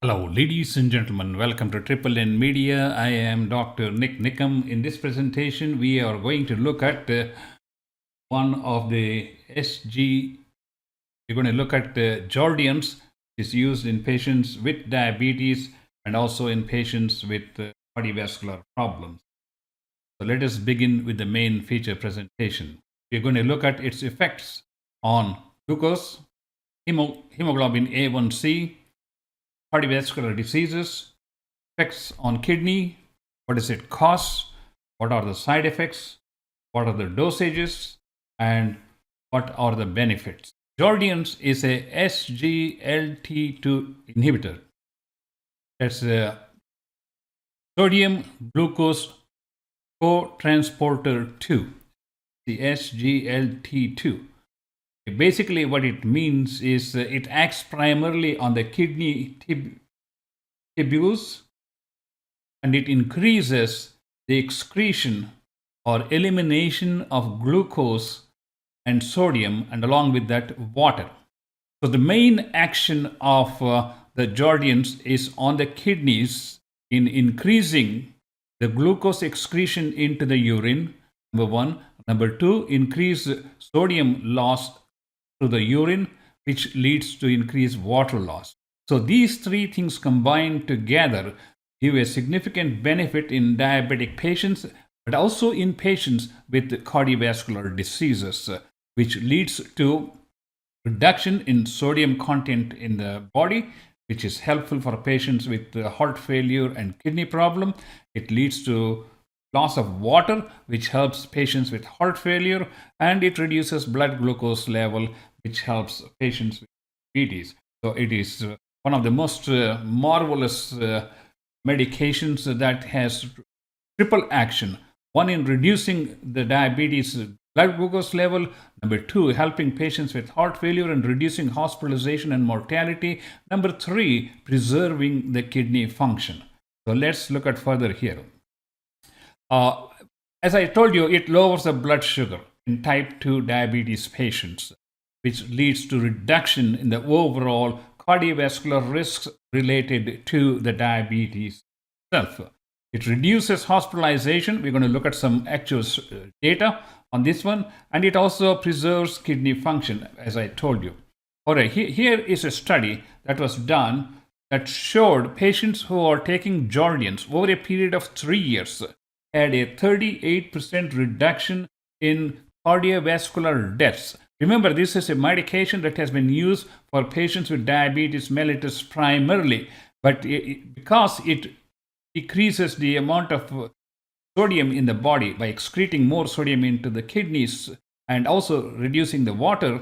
Hello, ladies and gentlemen. Welcome to Triple N Media. I am Dr. Nik Nikam. In this presentation, we are going to look at one of the SG. We're going to look at Jardiance. It's used in patients with diabetes and also in patients with cardiovascular problems. So let us begin with the main feature presentation. We're going to look at its effects on glucose, hemoglobin A1C, cardiovascular diseases, effects on kidney, what does it cost, what are the side effects, what are the dosages, and what are the benefits. Jardiance is a SGLT2 inhibitor. That's a sodium glucose cotransporter 2, the SGLT2. Basically, what it means is it acts primarily on the kidney tubules, and it increases the excretion or elimination of glucose and sodium, and along with that, water. So the main action of the Jardiance is on the kidneys in increasing the glucose excretion into the urine, number one. Number two, increase sodium loss to the urine, which leads to increased water loss. So these three things combined together give a significant benefit in diabetic patients, but also in patients with cardiovascular diseases, which leads to reduction in sodium content in the body, which is helpful for patients with heart failure and kidney problem. It leads to loss of water, which helps patients with heart failure, and it reduces blood glucose level, which helps patients with diabetes. So it is one of the most marvelous medications that has triple action. One, in reducing the diabetes blood glucose level. Number two, helping patients with heart failure and reducing hospitalization and mortality. Number three, preserving the kidney function. So let's look at further here. As I told you, it lowers the blood sugar in type 2 diabetes patients, which leads to reduction in the overall cardiovascular risks related to the diabetes itself. It reduces hospitalization. We're going to look at some actual data on this one. And it also preserves kidney function, as I told you. All right, here is a study that was done that showed patients who are taking Jardiance over a period of 3 years had a 38% reduction in cardiovascular deaths. Remember, this is a medication that has been used for patients with diabetes mellitus primarily, but because it decreases the amount of sodium in the body by excreting more sodium into the kidneys and also reducing the water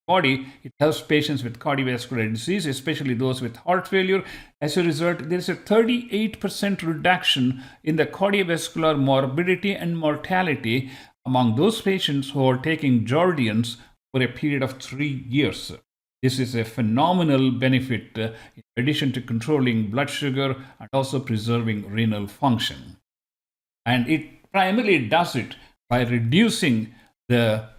body, it helps patients with cardiovascular disease, especially those with heart failure. As a result, there is a 38% reduction in the cardiovascular morbidity and mortality among those patients who are taking Jardiance for a period of 3 years. This is a phenomenal benefit in addition to controlling blood sugar and also preserving renal function. And it primarily does it by reducing the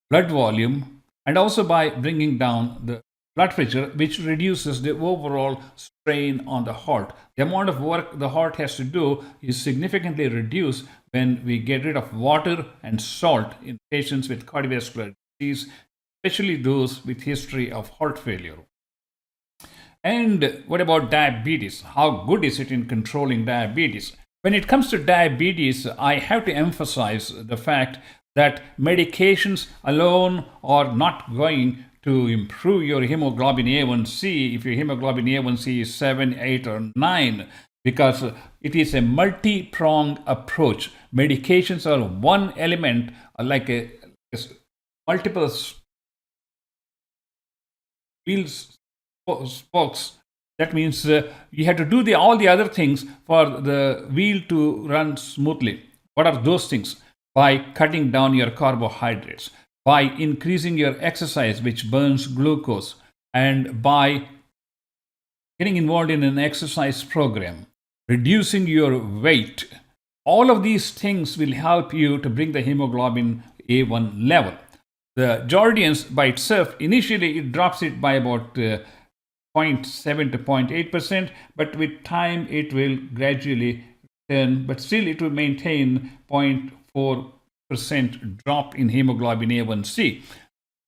blood volume and also by bringing down the blood pressure, which reduces the overall strain on the heart. The amount of work the heart has to do is significantly reduced when we get rid of water and salt in patients with cardiovascular disease, especially those with history of heart failure. And what about diabetes? How good is it in controlling diabetes? When it comes to diabetes, I have to emphasize the fact that medications alone are not going to improve your hemoglobin A1C if your hemoglobin A1C is 7, 8, or 9, because it is a multi-pronged approach. Medications are one element, like a multiple wheels spokes. That means you have to do all the other things for the wheel to run smoothly. What are those things? By cutting down your carbohydrates, by increasing your exercise, which burns glucose, and by getting involved in an exercise program, reducing your weight. All of these things will help you to bring the hemoglobin A1 level. The Jardiance by itself, initially it drops it by about 0.7 to 0.8%, but with time it will gradually return, but still it will maintain 0.4% drop in hemoglobin A1C.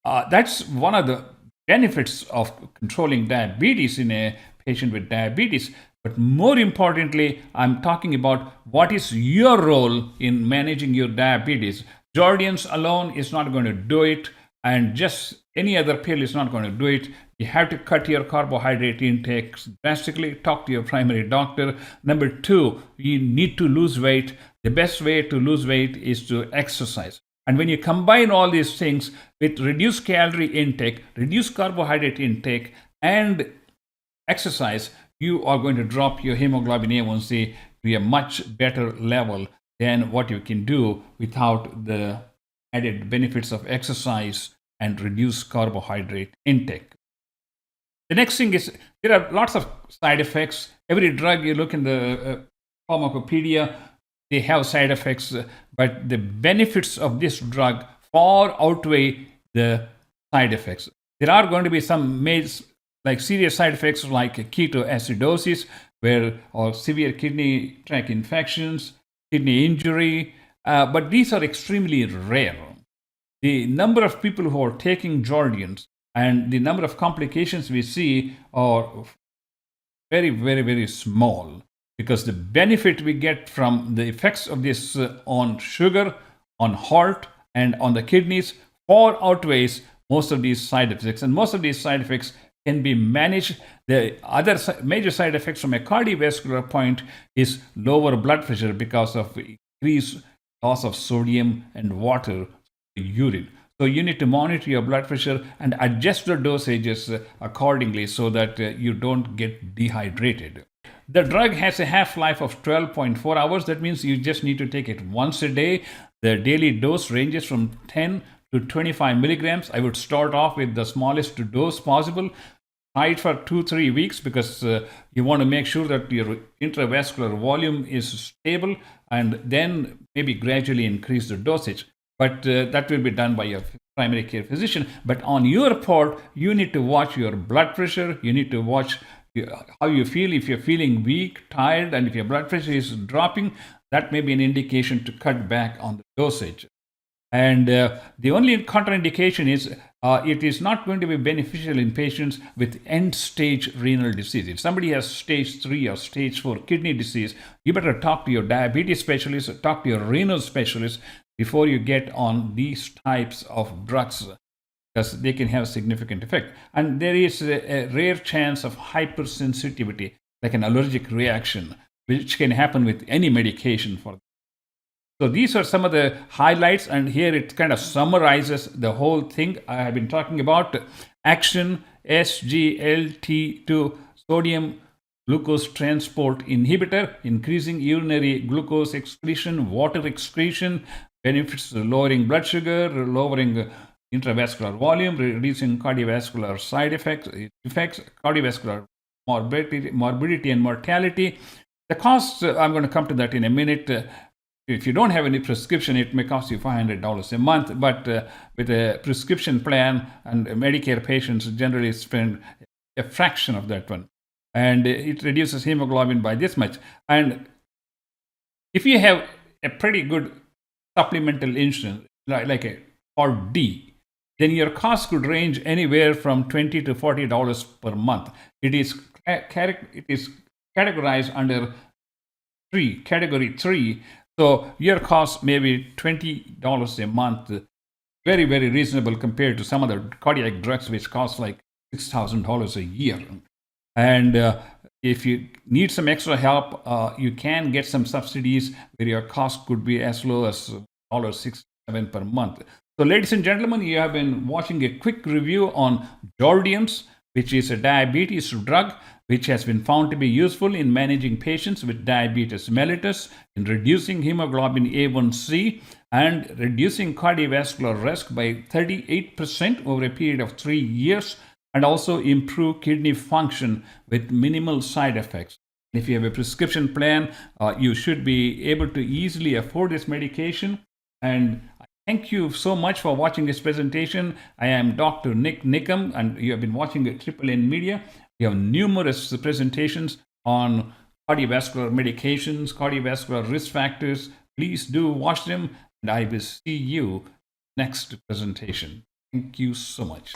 That's one of the benefits of controlling diabetes in a patient with diabetes. But more importantly, I'm talking about what is your role in managing your diabetes. Jardiance alone is not going to do it, and just any other pill is not going to do it. You have to cut your carbohydrate intake drastically. Talk to your primary doctor. Number two, you need to lose weight. The best way to lose weight is to exercise. And when you combine all these things with reduced calorie intake, reduced carbohydrate intake, and exercise, you are going to drop your hemoglobin A1C to a much better level than what you can do without the added benefits of exercise and reduced carbohydrate intake. The next thing is there are lots of side effects. Every drug you look in the pharmacopoeia, they have side effects, but the benefits of this drug far outweigh the side effects. There are going to be some serious side effects like ketoacidosis, or severe kidney tract infections, kidney injury, but these are extremely rare. The number of people who are taking Jardiance and the number of complications we see are very, very, very small, because the benefit we get from the effects of this on sugar, on heart, and on the kidneys far outweighs most of these side effects. And most of these side effects can be managed. The other major side effects from a cardiovascular point is lower blood pressure because of increased loss of sodium and water in urine. So you need to monitor your blood pressure and adjust the dosages accordingly so that you don't get dehydrated. The drug has a half-life of 12.4 hours. That means you just need to take it once a day. The daily dose ranges from 10 to 25 milligrams. I would start off with the smallest dose possible. Try it for 2-3 weeks because you want to make sure that your intravascular volume is stable, and then maybe gradually increase the dosage. But that will be done by your primary care physician. But on your part, you need to watch your blood pressure. You need to watch how you feel. If you're feeling weak, tired, and if your blood pressure is dropping, that may be an indication to cut back on the dosage. And the only contraindication is it is not going to be beneficial in patients with end-stage renal disease. If somebody has stage 3 or stage 4 kidney disease, you better talk to your diabetes specialist or talk to your renal specialist before you get on these types of drugs, because they can have significant effect. And there is a rare chance of hypersensitivity, like an allergic reaction, which can happen with any medication for them. So these are some of the highlights, and here it kind of summarizes the whole thing I have been talking about. Action: SGLT2, sodium glucose transport inhibitor, increasing urinary glucose excretion, water excretion, benefits lowering blood sugar, lowering intravascular volume, reducing cardiovascular side effects, cardiovascular morbidity and mortality. The costs, I'm going to come to that in a minute. If you don't have any prescription, it may cost you $500 a month, but with a prescription plan, and Medicare patients generally spend a fraction of that one. And it reduces hemoglobin by this much. And if you have a pretty good supplemental insurance, like a Part D, then your cost could range anywhere from $20 to $40 per month. It is categorized under category 3. So your cost may be $20 a month, very, very reasonable compared to some other cardiac drugs which cost like $6,000 a year. And if you need some extra help, you can get some subsidies where your cost could be as low as $6-7 per month. So ladies and gentlemen, you have been watching a quick review on Jardiance, which is a diabetes drug which has been found to be useful in managing patients with diabetes mellitus, in reducing hemoglobin A1C, and reducing cardiovascular risk by 38% over a period of 3 years, and also improve kidney function with minimal side effects. If you have a prescription plan, you should be able to easily afford this medication. And thank you so much for watching this presentation. I am Dr. Nik Nikam, and you have been watching Triple N Media. We have numerous presentations on cardiovascular medications, cardiovascular risk factors. Please do watch them, and I will see you next presentation. Thank you so much.